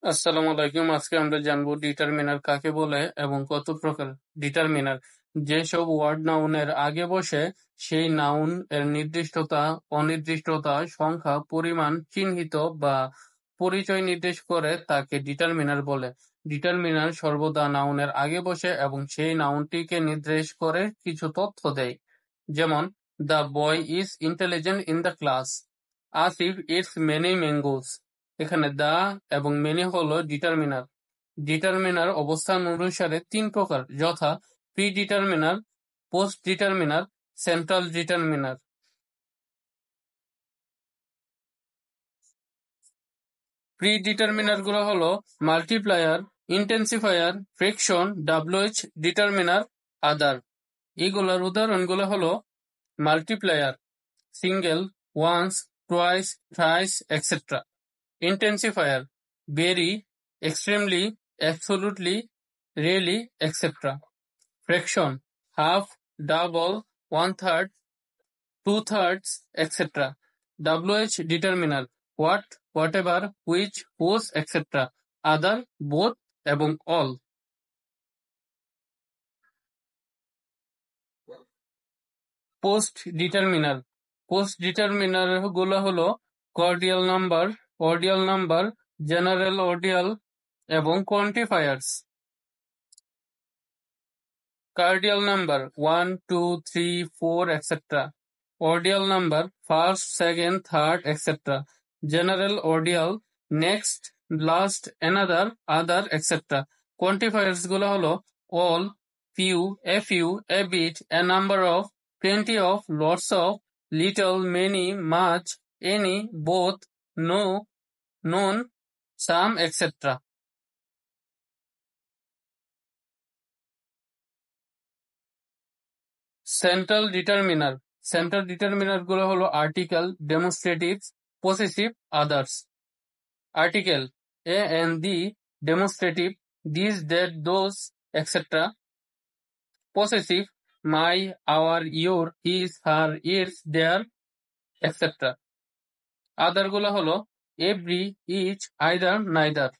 আসসালামু আলাইকুম। আজকে আমরা জানবো ডিটারমিনার কাকে বলে এবং কত প্রকার। ডিটারমিনার যেসব ওয়ার্ড নাউনের আগে বসে সেই নাউন এর নির্দিষ্টতা, অনির্দিষ্টতা, সংখ্যা, পরিমাণ চিহ্নিত বা পরিচয় নির্দেশ করে তাকে ডিটারমিনার বলে। ডিটারমিনার সর্বদা নাউনের আগে বসে এবং সেই নাউনটিকে নির্দেশ করে কিছু তথ্য দেয়। যেমন, the boy is intelligent in the class. Asif it's many mangoes. এখানে দা এবং মেনি হলো ডিটারমিনার। ডিটারমিনার অবস্থান অনুসারে তিন প্রকার, যথা predeterminer, postdeterminer, central determiner. Predeterminer গুলো হলো multiplier, intensifier, fraction, WH determiner, other. এগুলোর উদাহরণগুলো হলো multiplier, single, once, twice, thrice, etcetera. Intensifier, very, extremely, absolutely, really, etc. Fraction, half, double, one-third, two-thirds, etc. WH determiner, what, whatever, which, whose, etc. Other, both এবং all. Post determiner. Post determiner গুলো হলো cordial number, অর্ডিয়াল number, general অর্ডিয়াল এবং quantifiers. Cardial number 1, 2, 3, 4, etc. Ordial number first, second, third, etc. General ordial next, last, another, other, etc. Quantifiers গুলো হলো all, few, a bit, a number of, plenty of, lots of, little, many, much, any, both, no, none, some, etc. Central determiner. Central determiner গুলো হলো article, demonstratives, possessive, others. Article a and the, demonstrative this, that, those, etcetera. Possessive my, our, your, his, her, its, their, etcetera. Other গুলো হলো every, each, either, neither.